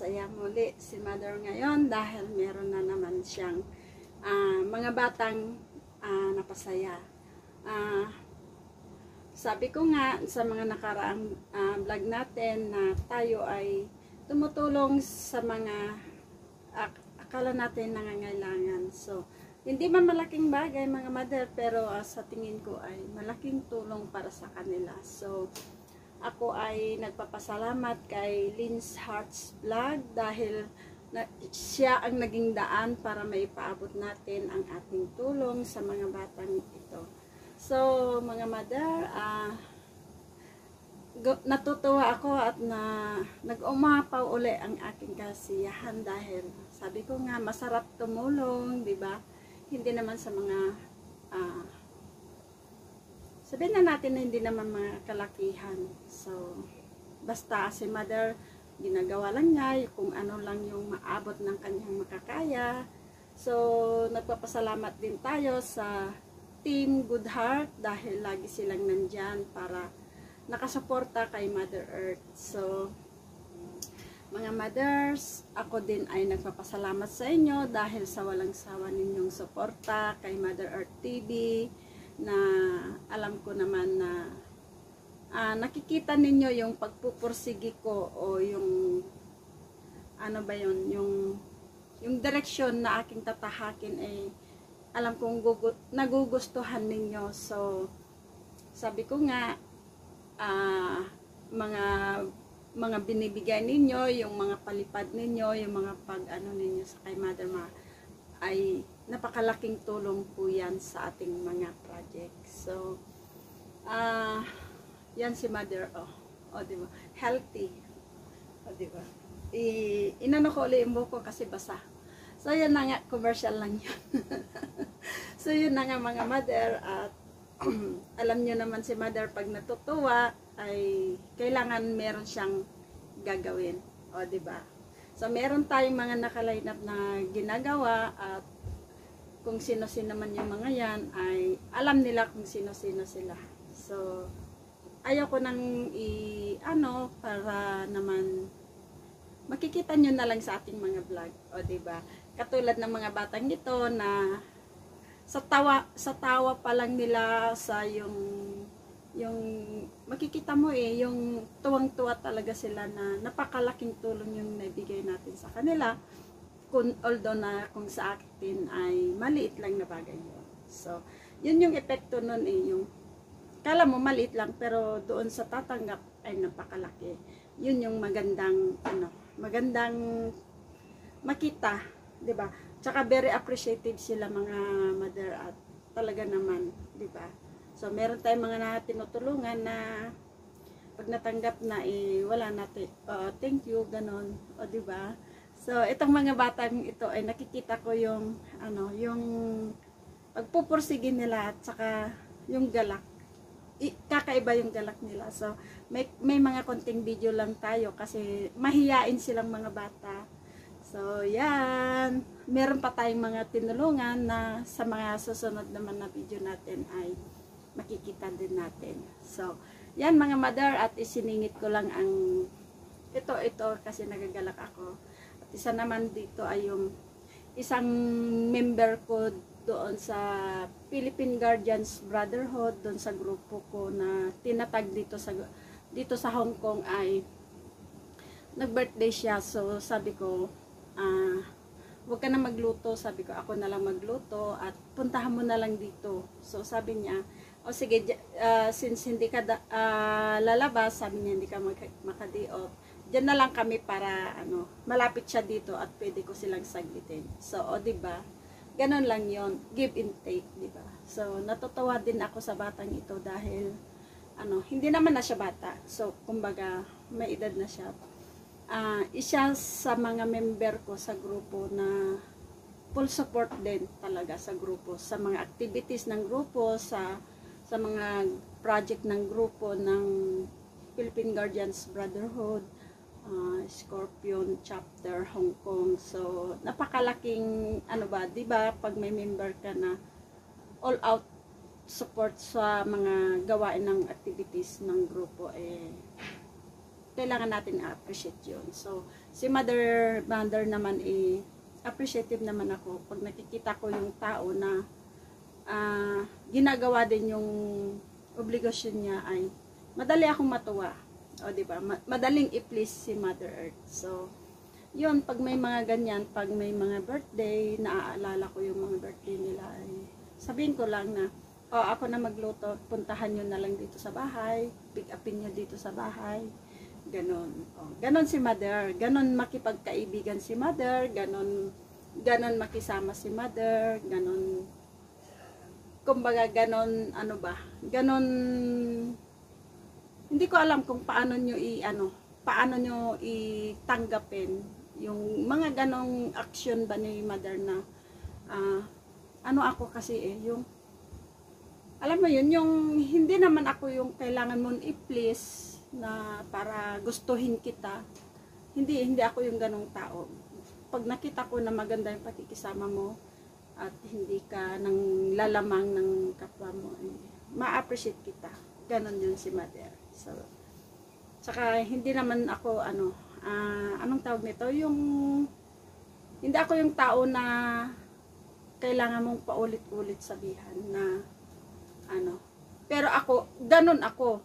masaya muli si Mother ngayon dahil meron na naman siyang mga batang napasaya. Sabi ko nga sa mga nakaraang vlog natin na tayo ay tumutulong sa mga akala natin nangangailangan. So, hindi man malaking bagay mga mother, pero sa tingin ko ay malaking tulong para sa kanila. So, ako ay nagpapasalamat kay Lynn's Hearts Vlog dahil siya ang naging daan para maipaabot natin ang ating tulong sa mga batang ito. So, mga mother, natutuwa ako at nag-umapaw uli ang aking kasiyahan dahil sabi ko nga masarap tumulong, di ba? Hindi naman sa mga sabihin na natin na hindi naman mga kalakihan. So, basta si Mother, ginagawa lang niya kung ano lang yung maabot ng kanyang makakaya. So, nagpapasalamat din tayo sa Team Good Heart dahil lagi silang nandyan para nakasuporta kay Mother Earth. So, mga mothers, ako din ay nagpapasalamat sa inyo dahil sa walang sawa ninyong suporta kay Mother Earth TV, na alam ko naman na nakikita ninyo yung pagpupursigi ko o yung ano ba yun, yung direksyon na aking tatahakin ay alam kong nagugustuhan ninyo. So sabi ko nga mga binibigay ninyo, yung mga palipad ninyo, yung mga pag-ano ninyo sa kay Mother ay napakalaking tulong po yan sa ating mga projects. So, yan si Mother, diba? Healthy. Diba? Inano ko ulit yung buko kasi basa. So, yan na nga, commercial lang yun. So, yun na nga mga mother, at alam nyo naman si Mother, pag natutuwa, ay kailangan meron siyang gagawin. Diba? So, meron tayong mga nakaline up na ginagawa, at kung sino-sino man yung mga yan, ay alam nila kung sino-sino sila. So, ayaw ko nang para naman makikita nyo na lang sa ating mga vlog. Diba? Katulad ng mga batang ito na sa tawa pa lang nila, sa yung makikita mo yung tuwang-tuwa talaga sila na napakalaking tulong yung naibigay natin sa kanila, although na kung sa atin ay maliit lang na bagay yun. So, yun yung epekto nun yung kala mo maliit lang pero doon sa tatanggap ay napakalaki. Yun yung magandang makita, 'di ba? Tsaka very appreciative sila mga mother, at talaga naman, 'di ba? So, meron tayong mga tinutulungan na pag natanggap na wala natin, thank you, ganon, di ba? So, itong mga batang ito ay nakikita ko yung yung pagpupursige nila at saka yung galak. Kakaiba yung galak nila. So, may mga konting video lang tayo kasi mahiyain silang mga bata. So, yan. Meron pa tayong mga tinulungan na sa mga susunod naman na video natin ay makikita din natin. So, yan mga mother, at isiningit ko lang ang ito kasi nagagalak ako. At isa naman dito ay yung isang member ko doon sa Philippine Guardians Brotherhood, doon sa grupo ko na tinatag dito sa Hong Kong, ay nag-birthday siya. So, sabi ko, huwag ka na magluto. Sabi ko, ako na lang magluto at puntahan mo na lang dito. So, sabi niya, sige, since hindi ka lalabas, sabi niya hindi ka makadi off, dyan na lang kami para malapit siya dito at pwede ko silang saglitin. So, diba? Ganon lang yon, give and take, diba? So, natutuwa din ako sa batang ito dahil hindi naman na siya bata. So, kumbaga, may edad na siya. Isa sa mga member ko sa grupo na full support din talaga sa grupo, sa mga activities ng grupo, sa mga project ng grupo ng Philippine Guardians Brotherhood, Scorpion Chapter Hong Kong. So, napakalaking diba, pag may member ka na all out support sa mga gawain ng activities ng grupo, kailangan natin appreciate yun. So, si mother naman appreciative naman ako pag nakikita ko yung tao na ginagawa din yung obligasyon niya, ay madali akong matuwa. O di ba? Madaling i-please si Mother Earth. So yun, pag may mga ganyan, pag may mga birthday, naaalala ko yung mga birthday nila, ay sabihin ko lang na, ako na magluto, puntahan nyo na lang dito sa bahay, pick upin nyo dito sa bahay, ganon. Ganon si Mother, ganon makipagkaibigan si Mother, ganon makisama si Mother, ganon, kumbaga ganon, ano ba, ganon, hindi ko alam kung paano nyo itanggapin yung mga ganong action ba ni Mother na ano ako kasi yung alam mo yun, yung hindi naman ako yung kailangan mong i-please na para gustuhin kita. Hindi ako yung ganong tao. Pag nakita ko na maganda yung pakikisama mo at hindi ka nang lalamang ng kapwa mo, ma-appreciate kita. Ganon yun si Mother. So, saka hindi naman ako anong tawag nito, yung hindi ako yung tao na kailangan mong paulit-ulit sabihan na pero ako, ganun ako,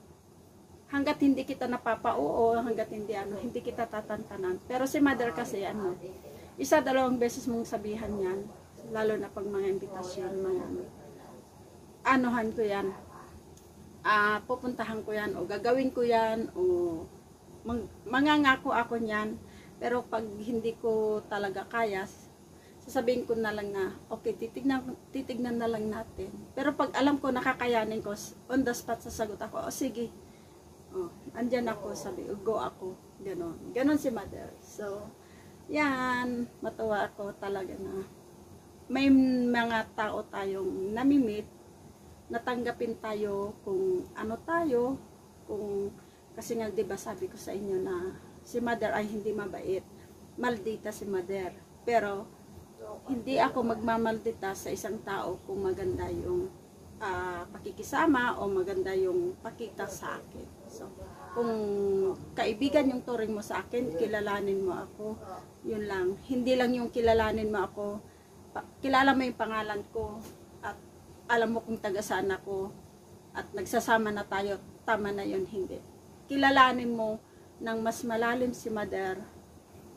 hanggat hindi kita napapauo, hanggat hindi kita tatantanan. Pero si Mother kasi isa, dalawang beses mong sabihan yan, lalo na pag mga imbitasyon, mga anuhan ko yan, pupuntahan ko yan, o gagawin ko yan, o mangangako ako niyan. Pero pag hindi ko talaga kaya, sasabihin ko na lang na, okay, titignan na lang natin. Pero pag alam ko nakakayanin ko, on the spot sasagot ako, sige, andyan ako, sabi, go ako, ganon si Mother. So, yan, matuwa ako talaga na may mga tao tayong namimit, natanggapin tayo kung ano tayo, kasi nga diba sabi ko sa inyo na si Mother ay hindi mabait, maldita si Mother, pero hindi ako magmamaldita sa isang tao kung maganda yung pakikisama o maganda yung pakita sa akin. So kung kaibigan yung turing mo sa akin, kilalanin mo ako, yun lang. Hindi lang yung kilalanin mo ako, kilala mo yung pangalan ko at alam mo kung taga saan ako at nagsasama na tayo, tama na yun. Hindi, kilalanin mo ng mas malalim si Mother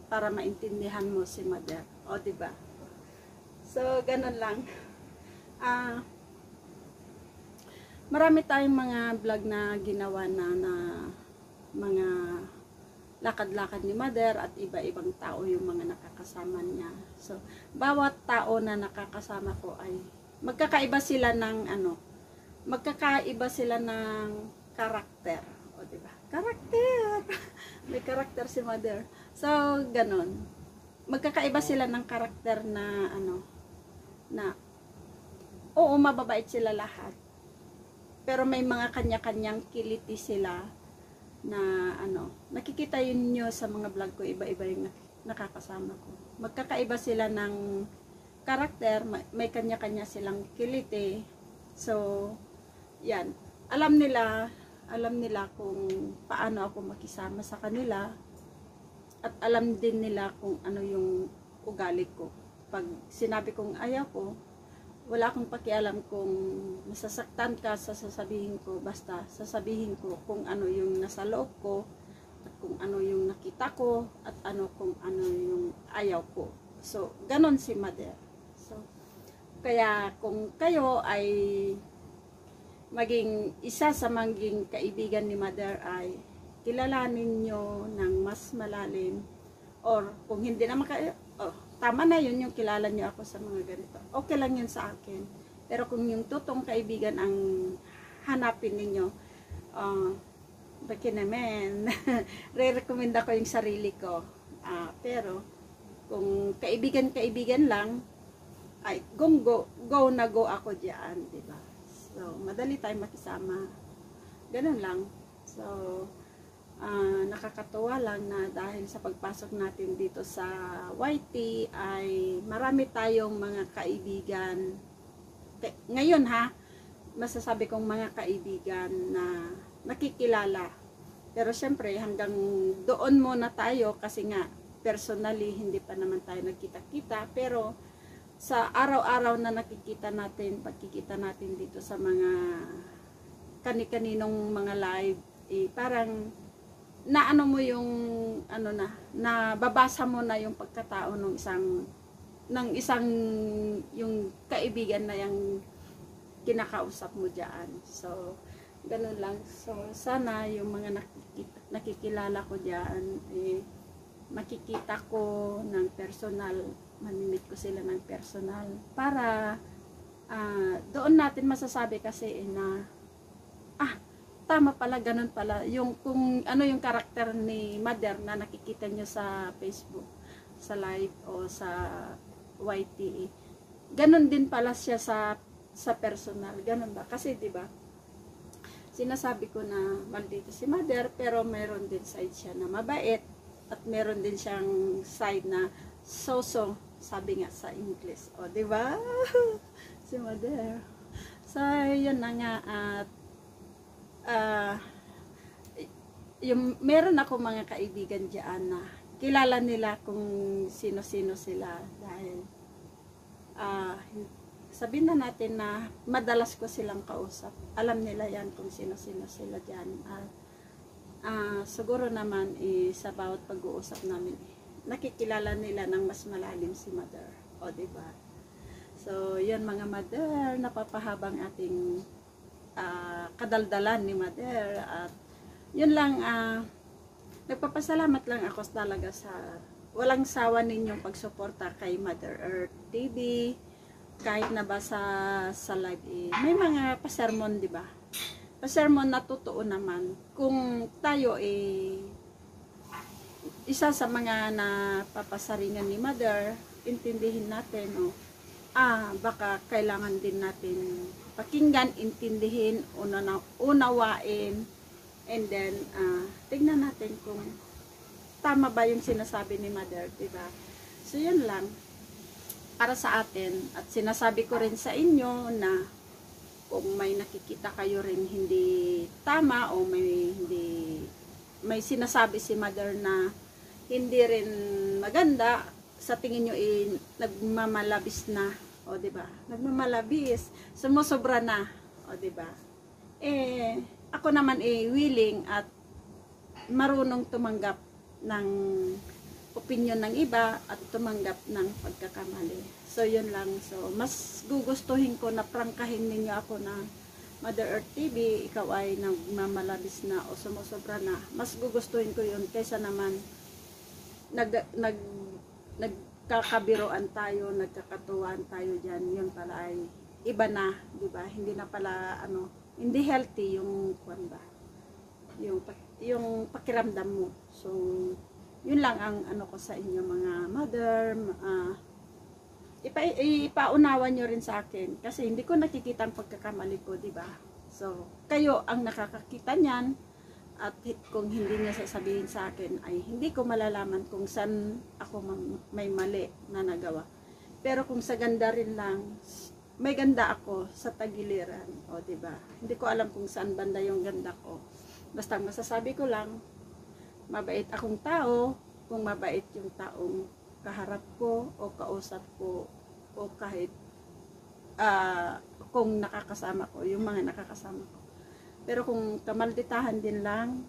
para maintindihan mo si Mother. O, diba? So, ganun lang. Marami tayong mga vlog na ginawa na mga lakad-lakad ni Mother at iba-ibang tao yung mga nakakasama niya. So, bawat tao na nakakasama ko ay magkakaiba sila ng magkakaiba sila ng karakter. O, diba? Karakter! May karakter si Mother. So, ganun. Magkakaiba sila ng karakter na oo, mababait sila lahat. Pero may mga kanya-kanyang kiliti sila na nakikita yun nyo sa mga vlog ko, iba-iba yung nakakasama ko. Magkakaiba sila ng karakter, may kanya-kanya silang kiliti. So, yan. Alam nila kung paano ako makisama sa kanila at alam din nila kung ano yung ugali ko. Pag sinabi kong ayaw ko, wala akong pakialam kung masasaktan ka sa sasabihin ko, basta sasabihin ko kung ano yung nasa loob ko at kung ano yung nakita ko at kung ano yung ayaw ko. So, ganon si Mother. So, kaya kung kayo ay maging isa sa maging kaibigan ni Mother, ay kilalanin nyo ng mas malalim, or kung hindi naman kayo, tama na yun yung kilala nyo ako sa mga ganito, okay lang yun sa akin. Pero kung yung totoong kaibigan ang hanapin ninyo, baki naman re-recommend ako yung sarili ko. Pero kung kaibigan lang, ay go na go ako diyan, di ba? So madali tayong makisama, ganun lang. So nakakatuwa lang na dahil sa pagpasok natin dito sa YT ay marami tayong mga kaibigan ngayon, masasabi kong mga kaibigan na nakikilala. Pero syempre hanggang doon muna tayo kasi nga personally, hindi pa naman tayo nagkita-kita, pero sa araw-araw na nakikita natin, pagkikita natin dito sa mga kani-kaninong mga live, parang naano mo yung nababasa mo na yung pagkatao ng isang yung kaibigan na yung kinakausap mo diyan. So ganun lang. So sana yung mga nakikilala ko diyan, makikita ko ng personal, mamimit ko sila ng personal para doon natin masasabi kasi na tama pala, ganun pala yung kung ano yung karakter ni Mother na nakikita nyo sa Facebook, sa live o sa YT, ganun din pala siya sa personal. Ganun ba? Kasi 'di ba, sinasabi ko na maldito si Mother, pero meron din side siya na mabait at meron din siyang side na so-so, sabi nga sa English. O, 'di ba? Si Mother. So, yun na nga. At yung meron ako mga kaibigan diyan na kilala nila kung sino-sino sila, dahil sabihin na natin na madalas ko silang kausap. Alam nila yan kung sino-sino sila diyan. Siguro naman sa bawat pag-uusap namin, nakikilala nila ng mas malalim si Mother. O, diba? So, yun mga Mother, napapahabang ating kadaldalan ni Mother. At yun lang, nagpapasalamat lang ako talaga sa walang sawa ninyong pagsuporta kay Mother Earth TV. Kahit na ba sa live, may mga pasermon, di ba? Pasermon na totoo naman. Kung tayo isa sa mga napapasaringan ni Mother, intindihin natin, baka kailangan din natin pakinggan, intindihin, unawain, and then tignan natin kung tama ba yung sinasabi ni Mother, diba? So yun lang para sa atin. At sinasabi ko rin sa inyo na kung may nakikita kayo rin hindi tama o may sinasabi si Mother na hindi rin maganda, sa tingin nyo nagmamalabis na, o diba? Nagmamalabis, sumusobra na, o diba? Ako naman willing at marunong tumanggap ng opinion ng iba at tumanggap ng pagkakamali. So yun lang. So mas gugustuhin ko na prangkahin ninyo ako na Mother Earth TV, ikaw ay nagmamalabis na o sumusobra na. Mas gugustuhin ko yun kaysa naman nagkakabiroan tayo, nagkakatuwaan tayo diyan. Yun pala ay iba na, di ba? Hindi na pala hindi healthy yung yung pakiramdam mo. So yun lang ang ko sa inyo mga Mother. Ipaunawa nyo rin sa akin kasi hindi ko nakikita ang pagkakamali ko, di ba? So kayo ang nakakakita niyan, at kung hindi niya sasabihin sa akin ay hindi ko malalaman kung saan ako may mali na nagawa. Pero kung sa ganda rin lang, may ganda ako sa tagiliran, o di ba? Hindi ko alam kung saan banda yung ganda ko. Basta masasabi ko lang, mabait akong tao. Kung mabait yung taong kaharap ko o kausap ko o kahit kung nakakasama ko, yung mga nakakasama ko. Pero kung kamalditahan din lang,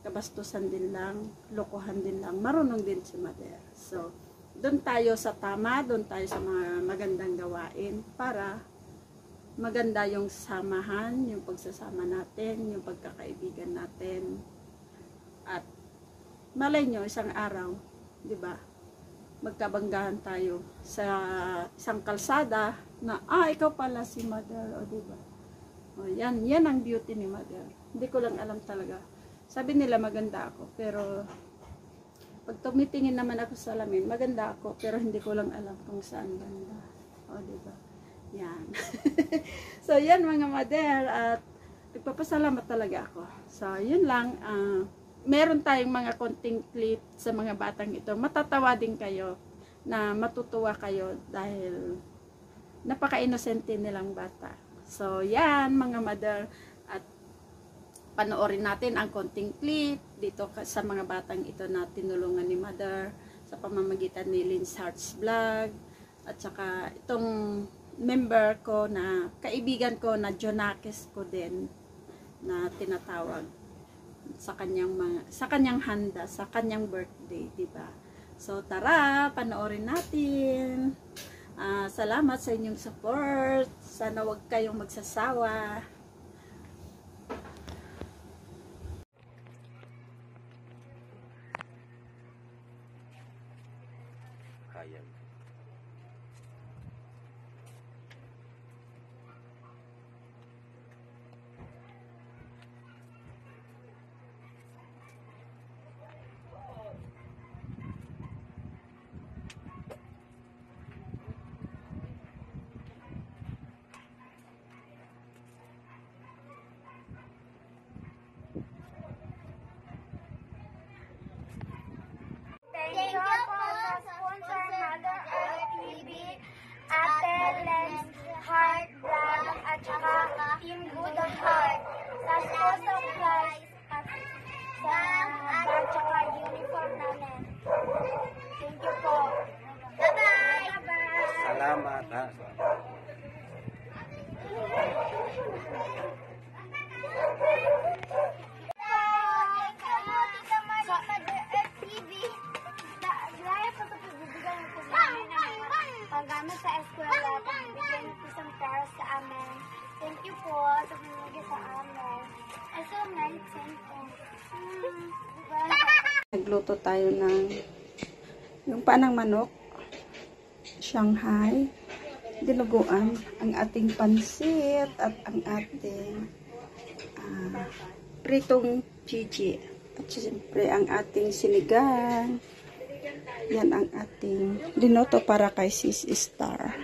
kabastusan din lang, lokohan din lang, marunong din si Mother. So, doon tayo sa tama, doon tayo sa mga magandang gawain para maganda yung samahan, yung pagsasama natin, yung pagkakaibigan natin. At malay nyo, isang araw, di ba, magkabanggahan tayo sa isang kalsada na, ikaw pala si Mother, o di ba? O, yan ang beauty ni Mother. Hindi ko lang alam talaga. Sabi nila maganda ako, pero pag tumitingin naman ako sa salamin, maganda ako, pero hindi ko lang alam kung saan ganda. O, di ba? Yan. So, yan mga Mother, at nagpapasalamat talaga ako. So, yun lang. Meron tayong mga konting clip sa mga batang ito. Matatawa din kayo, na matutuwa kayo dahil napaka-inosente nilang bata. So, yan mga Mother. At panoorin natin ang konting clip dito sa mga batang ito na tinulungan ni Mother sa pamamagitan ni Lynn's Hearts Vlog, at saka itong member ko na kaibigan ko na Jonakis ko din na tinatawag sa kanyang handa, sa kanyang birthday, di ba? So tara, panoorin natin. Salamat sa inyong support. Sana wag kayong magsasawa. Kaya. Thank you po sa sponsor Mother Earth TV, Ate Len's Heart Vlog, at saka Team Good Heart. Sa school supplies at saka uniform namin. Thank you po. Bye-bye! Bye-bye! Salamat ha. Paggamit sa eskwela, pagbigyan niyo po isang para sa amin. Thank you po sa pinigay sa amin. I so nice, thank you. Nagluto tayo ng yung panang manok, Shanghai, dinuguan, ang ating pansit at ang ating pritong chichi. At siyempre ang ating sinigang. Yan ang ating dinoto para kay Sis Star.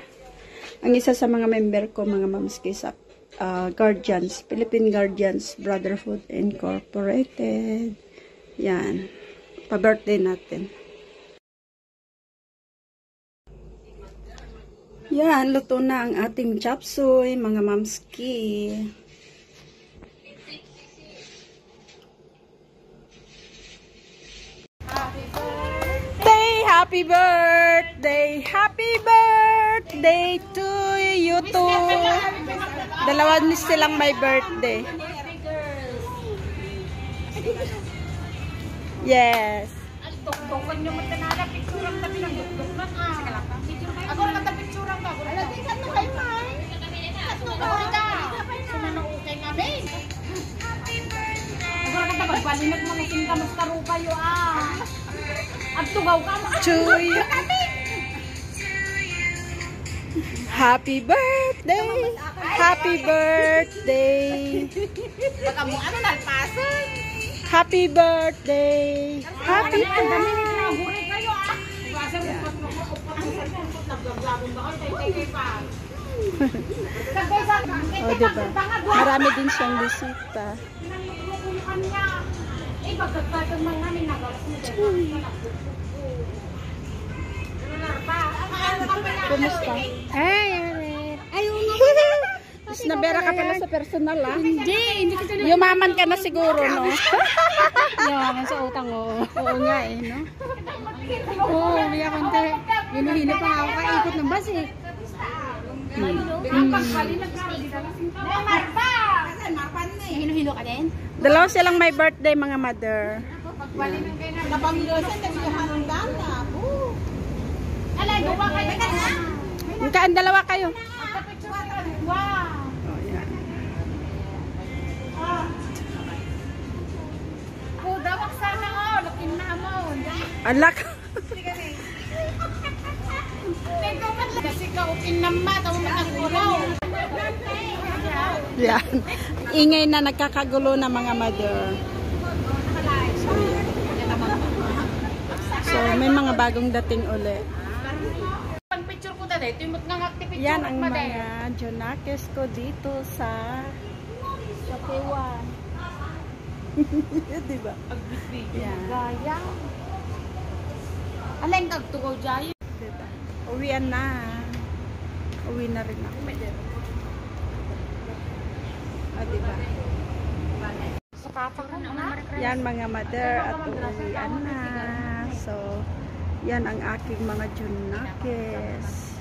Ang isa sa mga member ko, mga mamski sa Guardians, Philippine Guardians Brotherhood Incorporated. Yan. Pa-birthday natin. Yan, luto na ang ating chop suey, mga mamski. Happy birthday to you too. Dalawa silang may birthday. Yes. To you. Happy birthday. Happy birthday. Happy birthday. Happy birthday. Oh, diba? Marami din siyang bisita. Kumusta? Ay, Aret. Ayaw nga. Mas nabera ka pala sa personal, ah. Hindi ko tuloy. Yumaman ka na siguro, no? Yaman sa utang, oo. Oo nga, eh, no? Oo, may akong hinihina pa ako kaikot ng bus, eh. Hino-hino ka din? Dalawa silang may birthday, mga mother. Ang dalawa kayo. Oh, yan. Dawak sana ko, lakin na mo. Alak. Kasi kaupin na mat, ako matagulaw. Yan. Ingay na nagkakagulo na mga mother. So, may mga bagong dating ulit. Picture ko dali, ito yung nangakti picture. Yan ang mga Jonakis ko dito sa K1. Diba? Yan. Gaya. Alay, nagtugaw dyan. Diba? Uwian na. Uwi na rin ako. Diba? papa ko na. Yan mga mother at uuwian na. So, yan ang aking mga junakes.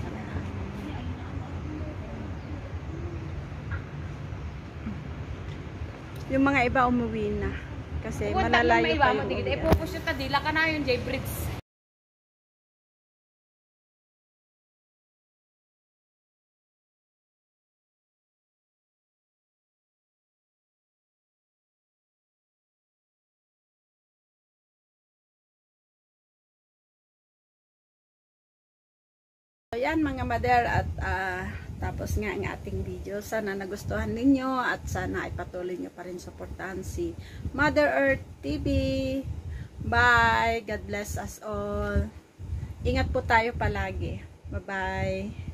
Yung mga iba umuwi na. Kasi malalayo pa yung uwian. Ipupush yung tadila ka na yung J-Brits. So yan mga mother at tapos nga ang ating video. Sana nagustuhan ninyo at sana ay patuloy nyo pa rin suportahan si Mother Earth TV. Bye! God bless us all. Ingat po tayo palagi. Bye-bye!